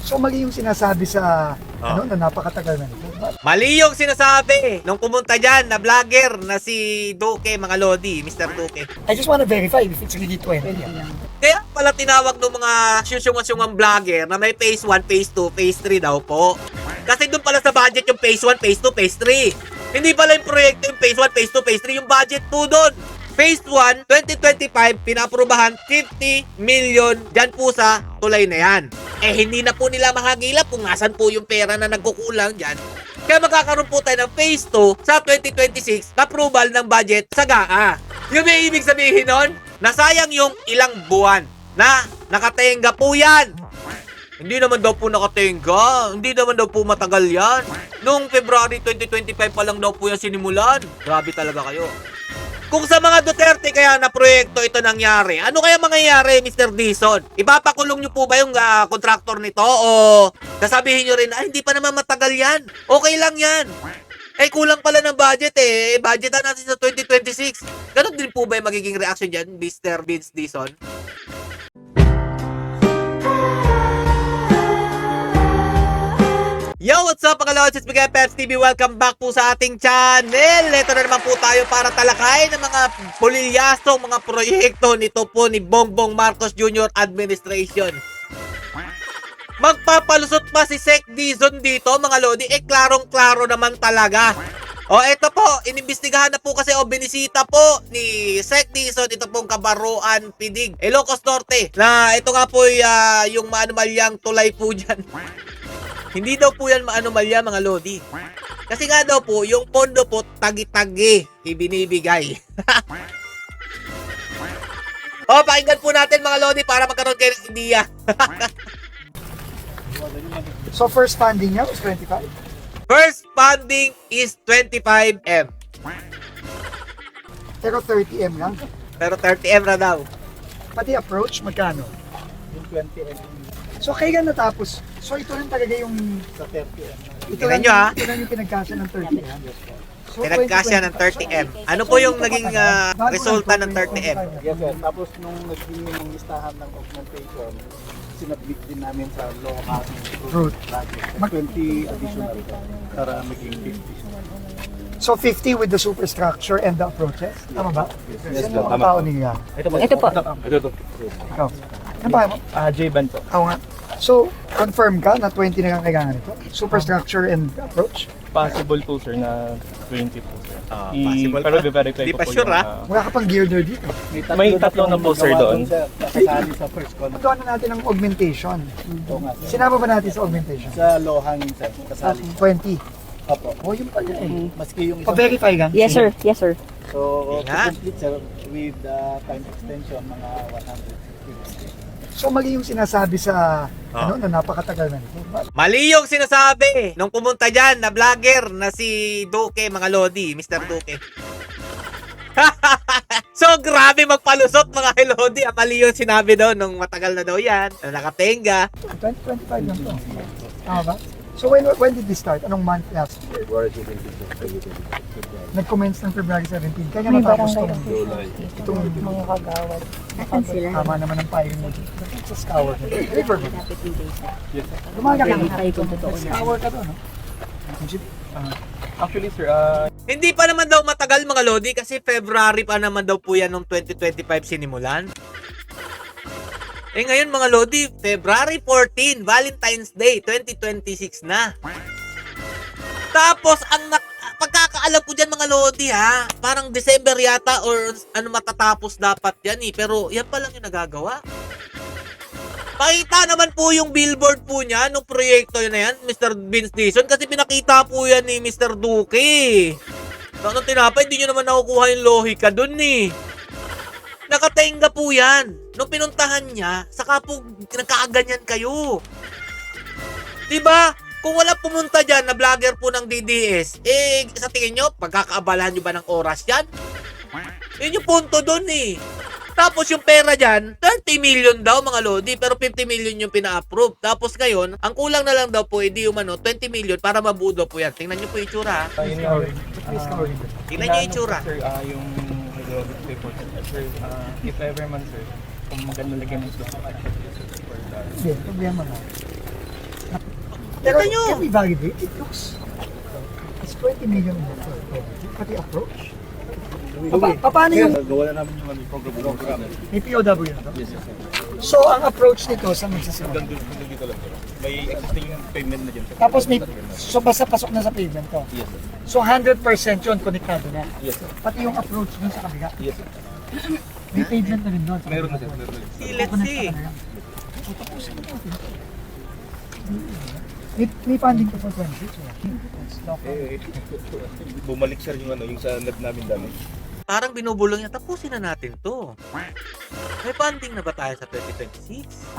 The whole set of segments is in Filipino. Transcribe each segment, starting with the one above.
So mali yung sinasabi sa na napakatagal na nito. Mali yung sinasabi nung pumunta dyan na vlogger na si Duque, mga Lodi, Mr. Duque. I just wanna verify if it's really 20. Kaya pala tinawag ng mga syungang vlogger na may phase 1, phase 2, phase 3 daw po. Kasi doon pala sa budget yung phase 1, phase 2, phase 3. Hindi pala yung proyekto yung phase 1, phase 2, phase 3, yung budget po doon. Phase 1, 2025, pinaprubahan 50 million dyan po sa tulay na yan. Eh hindi na po nila mahagilap kung nasan po yung pera na nagkukulang dyan. Kaya magkakaroon po tayo ng phase 2 sa 2026 na approval ng budget sa GAA. Yung may ibig sabihin nun, nasayang yung ilang buwan na nakatenga po yan. Hindi naman daw po nakatenga. Hindi naman daw po matagal yan. Noong February 2025 pa lang daw po yan sinimulan. Grabe talaga kayo. Kung sa mga Duterte kaya na proyekto ito nangyari, ano kaya mangyayari, Mr. Dizon? Ipapakulong nyo po ba yung kontraktor nito? O sasabihin nyo rin, hindi pa naman matagal yan. Okay lang yan. Eh, kulang pala ng budget eh. Budgetan natin sa 2026. Ganon din po ba yung magiging reaction dyan, Mr. Vince Dizon? Yo, what's up mga lods? It's Miguel Peps TV. Welcome back po sa ating channel. Ito na naman po tayo para talakayin ng mga pulilyasong mga proyekto nito po ni Bongbong Marcos Jr. Administration. Magpapalusot pa si Sec Dizon dito mga lodi. Eh, klarong-klaro naman talaga. O, ito po, inimbestigahan na po kasi o binisita po ni Sec Dizon, ito pong Kabaruan Pidig, Ilocos Norte, na ito nga po yung maanumalyang tulay po dyan. Hindi daw po yan maanomalya mga lodi. Kasi nga daw po, yung pondo po, tagi-tagi ibinibigay. O, pakinggan po natin mga lodi para magkaroon kayo ng idea. So first funding niya was 25. First funding is 25M. Pero 30M lang. Pero 30M na daw. Pati approach, magkano? Yung 20M So kaya natapos. So ito rin talaga yung... sa 30M. Ito Tingnan lang, nyo, ha? ito lang yung pinagkasya ng 30M. So, Pinagkasya ng 30M. Ano po yung naging resulta ng 30M? Yes sir. Tapos nung naging yung listahan ng augmentation, sinabit din namin sa low housing Route. project. 20 additional para maging 50. So 50 with the superstructure and the approaches. Tama ba? Yes, Yan ang mga tama. tao niya. Ito po. Ito. Ikaw. Ano pa mo? J-Ban po. Ako nga. So, confirm ka na 20 na kailangan ito? Superstructure and approach? Possible po sir na 20 po sir. Possible Pero pa. i-verify Di ko pa po sure, yung, ah. Wala ka pang gear dito. May tatlo na po, sir, doon. Nakasali sa first call. Ito ano natin ang augmentation. Ito nga sir. Sinama ba natin sa augmentation? Sa low hanging sir. Kasali. 20. Opo. Oh, yung pala eh. Maski yung isang. Pa-verify ka? Yes, sir. Yes, sir. So, to Nga. complete sir, with time extension, mga 150. So mali yung sinasabi sa na napakatagal na nito. Mali yung sinasabi nung pumunta dyan na vlogger na si Duque, mga lodi, Mr. Duque. So grabe magpalusot mga lodi. Mali yung sinabi doon nung matagal na daw yan, na nakatenga. 2025 lang to. Tama ba? So when did this start? Anong month last year? Nag-commence ng February 17. Kaya May natapos barangay itong mga kagawad. Asan sila? tama naman ng filing mo. Sa scour. River mo. Lapit yung base. Lumaga ka na. Nakakay kung totoo na. Scour ka doon, no? Actually sir, Hindi pa naman daw matagal mga lodi kasi February pa naman daw po yan nung 2025 sinimulan. Eh ngayon mga lodi, February 14, Valentine's Day, 2026 na. Tapos ang pagkakaalam ko dyan mga lodi ha, parang December yata or ano matatapos dapat yan eh. Pero yan pa lang yung nagagawa. Pakita naman po yung billboard po niya nung proyekto yun na yan, Mr. Vince Dizon, kasi pinakita po yan ni Mr. Duque. Nung tinapay, hindi nyo naman nakukuha yung lohika dun eh. Nakatenga po yan. Nung pinuntahan niya, saka po nagkakaganyan kayo. Diba? Kung wala pumunta dyan na vlogger po ng DDS, eh, sa tingin nyo, pagkakaabalahan nyo ba ng oras yan? Yun yung punto dun eh. Tapos yung pera dyan, 30 million daw mga lodi, pero 50 million yung pina-approve. Tapos ngayon, ang kulang na lang daw po, edi umano, 20 million para mabuo daw po yan. Tingnan nyo po yung itsura. Please cover it. Tingnan nyo yung itsura. sir, yung hydraulic report sir, if ever man sir, kung maganda lagyan ng susunod. Hindi, problema na. Pero Tignan nyo. can we validate? It looks, it's 20 million in the pati approach. Paano yung, Gawa na namin yung program. may POW na to? Yes, yes. So, ang approach nito sa magsisimula. Hanggang dito lang. May existing payment na dyan. Tapos may, so basta pasok na sa pavement to. Yes, sir. So 100% yun, konektado na. Yes, sir. Pati yung approach dun sa kabila. Yes, sir. May pavement na rin doon. Meron na, sir. Meron na. See, let's see. So tapusin na natin. May funding to for 26. Bumalik, sir, yung yung sa net namin dami. Parang binubulong niya, tapusin na natin to. May funding na ba tayo sa 2026?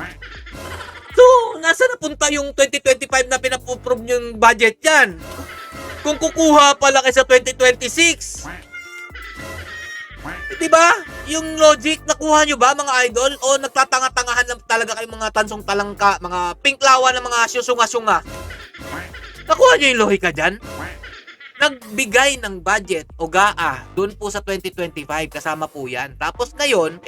So, nasa napunta yung 2025 na pinapuprove yung budget yan? Kung kukuha pala kayo sa 2026. Diba? Yung logic, nakuha nyo ba mga idol? O nagtatanga-tangahan lang talaga kayong mga tansong talangka, mga pinklawan ng mga syusunga-syunga? Nakuha nyo yung lohika dyan? Nagbigay ng budget o GAA doon po sa 2025, kasama po yan. Tapos ngayon,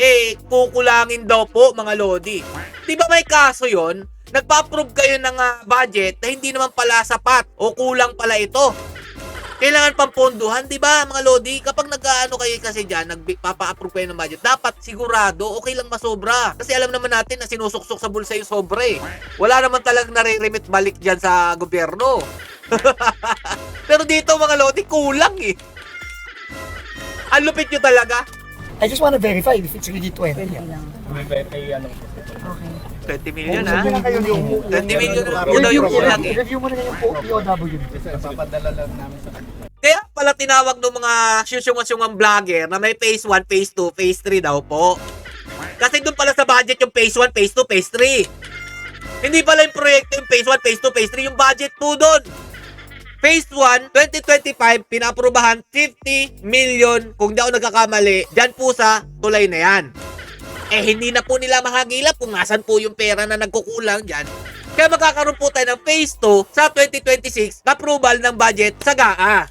kukulangin daw po mga lodi. Di ba may kaso yon? Nagpa-approve kayo ng budget na hindi naman pala sapat o kulang pala ito. Kailangan pang ponduhan, di ba mga lodi? Kapag nag-ano kayo kasi dyan, nagpapa-approve kayo ng budget, dapat sigurado okay lang masobra. Kasi alam naman natin na sinusuksok sa bulsa yung sobra eh. Wala naman talagang nare-remit balik dyan sa gobyerno. Pero dito mga lodi, kulang eh. Ang lupit nyo talaga. I just wanna verify if it's really 20. 20 lang. May ano. Okay. 20 million ha? Sabi na kayo yung 20 million na po daw yung kulang eh. Review mo na yung POW nito. Papadala lang namin sa kanila. Kaya pala tinawag ng mga syusyungan vlogger na may phase 1, phase 2, phase 3 daw po. Kasi doon pala sa budget yung phase 1, phase 2, phase 3. Hindi pala yung proyekto yung phase 1, phase 2, phase 3. Yung budget po doon. Phase 1, 2025, pinaprubahan 50 million, kung di ako nagkakamali, dyan po sa tulay na yan. Hindi na po nila mahagilap kung nasan po yung pera na nagkukulang dyan. Kaya magkakaroon po tayo ng phase 2 sa 2026 na approval ng budget sa GAA.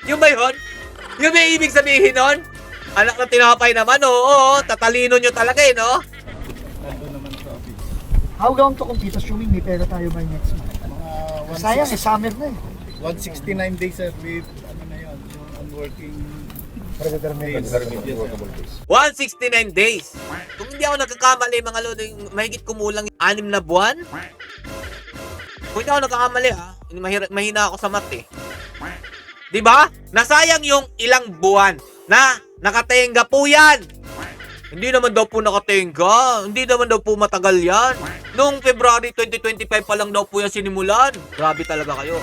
Yung ba yun? Yung may ibig sabihin nun? Anak ng tinapay naman, oo, tatalino nyo talaga eh, no? Nandun naman sa office. How long to complete? Assuming may pera tayo by next month. Mga Sayang, summer na eh. 169 days sir with ano na yun, yung unworking Predetermined. days. 169 days. Kung hindi ako nagkakamali, mga lodi, mahigit kumulang 6 na buwan. Kung hindi ako nagkakamali, mahina ako sa math eh. Diba? Nasayang yung ilang buwan na nakatenga po yan. Hindi naman daw po nakatenga. Hindi naman daw po matagal yan. Noong February 2025 pa lang daw po yan sinimulan. Grabe talaga kayo.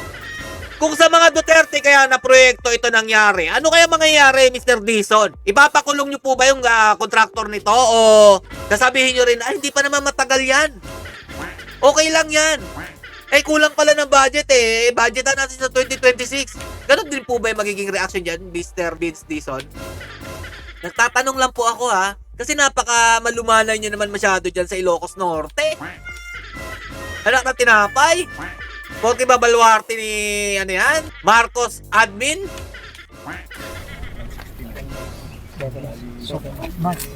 Kung sa mga Duterte kaya na proyekto ito nangyari, ano kaya mangyayari, Mr. Dizon? Ipapakulong nyo po ba yung kontraktor nito? O sasabihin nyo rin, hindi pa naman matagal yan. Okay lang yan. Kulang pala ng budget eh. Budgetan natin sa 2026. Ganon din po ba yung magiging reaction dyan, Mr. Vince Dizon? Nagtatanong lang po ako ha. Kasi napaka malumanay nyo naman masyado dyan sa Ilocos Norte. Anak na tinapay. Porque babaluarte ni ano yan? Marcos admin? So, months.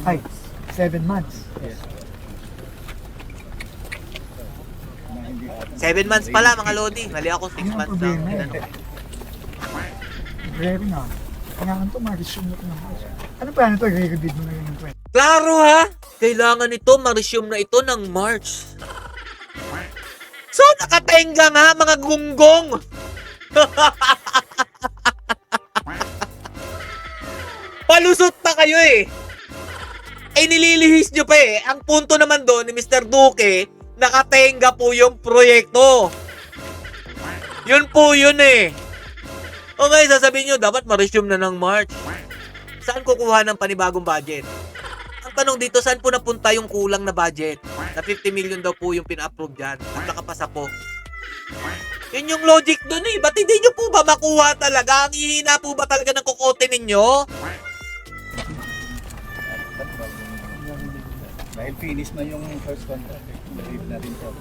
Ay, 7 months. 7 months pala mga lodi. Mali ako 6 Yun ang months lang. problema eh. Very na. Kailangan ito, ma-resume na ito ng house. Ano pa yan ito? I-reread mo na yung kwento. Klaro ha? Kailangan ito, ma-resume na ito ng March. So, nakatenga nga mga gunggong. Palusot na kayo eh. Nililihis nyo pa eh. Ang punto naman doon ni Mr. Duque, nakatenga po yung proyekto. Yun po yun eh. Okay, sasabihin nyo, dapat ma-resume na ng March. Saan kukuha ng panibagong budget? Ang tanong dito, saan po napunta yung kulang na budget? Na 50 million daw po yung pina-approve dyan. At nakapasa po. Yun yung logic dun eh. Ba't hindi nyo po ba makuha talaga? Ang hihina po ba talaga ng kukote ninyo? Dahil finish na yung first contract. Believe na rin po.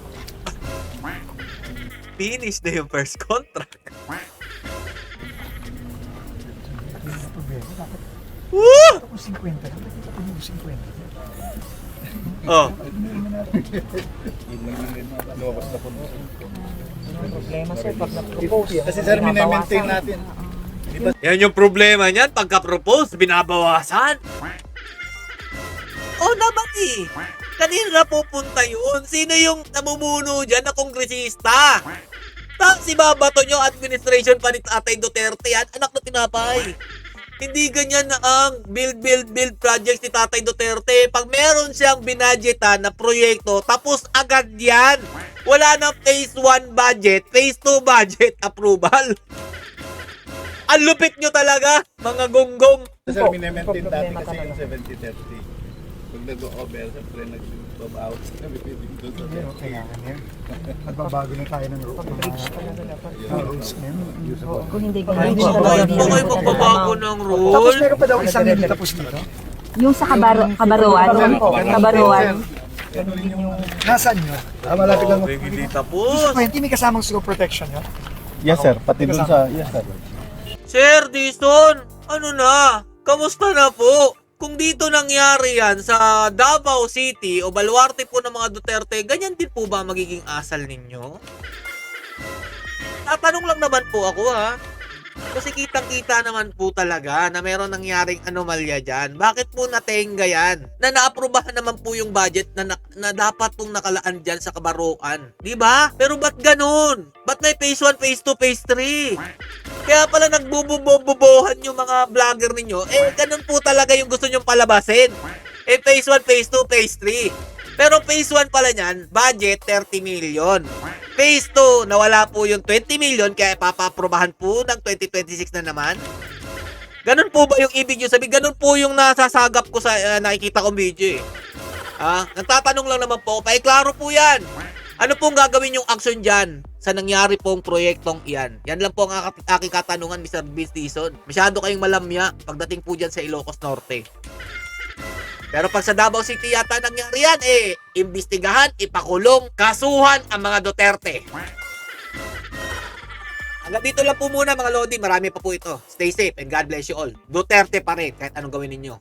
Finish na yung first contract. Yun ang problema. Dapat Woo! ito kung 50 lang. Ito kung 50. Oh. Lumabas na po. Problema sir, pag na-propose. Kasi sir, minamaintain natin. Yan yung problema niyan. Pagka-propose, binabawasan. Oh, naman eh. Kanina na pupunta yun. Sino yung namumuno dyan na kongresista? Tapos ibabato nyo administration pa ni Tatay Duterte yan. Anak na tinapay. Hindi ganyan na ang build projects ni Tatay Duterte. Pag meron siyang binadgetan na proyekto, tapos agad yan. Wala na phase 1 budget, phase 2 budget approval. Ang lupit nyo talaga, mga gonggong. Sir, minamaintain natin kasi yung 70-30. Pag nag-over, siyempre nag-out. Hindi, kailangan yan. Nagbabago na tayo ng rules ngayon. Kung hindi Hindi ganun, na Bakit po kayo magbabago ng Tapos rule? meron pa daw isang hindi tapos dito. yung sa kabaruan, Nasaan yun? Malapit lang. Hindi tapos. 20 may kasamang slow protection yun. Yes sir, pati dun sa, yes sir. Sir Dison, ano na? Kamusta na po? Kung dito nangyari yan sa Davao City o baluarte po ng mga Duterte, ganyan din po ba magiging asal ninyo? Tatanong lang naman po ako ha. Kasi kitang-kita naman po talaga na meron nangyaring anomalya dyan. Bakit po natenga yan? Na naaprubahan naman po yung budget na dapat pong nakalaan dyan sa kabaruan. Di ba? Pero ba't ganun? Ba't may phase 1, phase 2, phase 3? Kaya pala nagbububobohan yung mga vlogger ninyo. Eh, ganun po talaga yung gusto nyong palabasin. Eh, phase 1, phase 2, phase 3. Pero phase 1 pala niyan, budget 30 million. Phase 2, nawala po yung 20 million kaya papaprobahan po ng 2026 na naman. Ganun po ba yung ibig nyo sabihin? Ganun po yung nasasagap ko sa nakikita kong video eh. Nagtatanong lang naman po, paiklaro po yan. Ano pong gagawin yung action dyan sa nangyari pong proyektong iyan? Yan lang po ang aking katanungan, Mr. Vince Dison. Masyado kayong malamya pagdating po dyan sa Ilocos Norte. Pero pag sa Davao City yata nangyari yan, imbestigahan, ipakulong, kasuhan ang mga Duterte. Hanggang dito lang po muna mga Lodi, marami pa po ito. Stay safe and God bless you all. Duterte pa rin kahit anong gawin ninyo.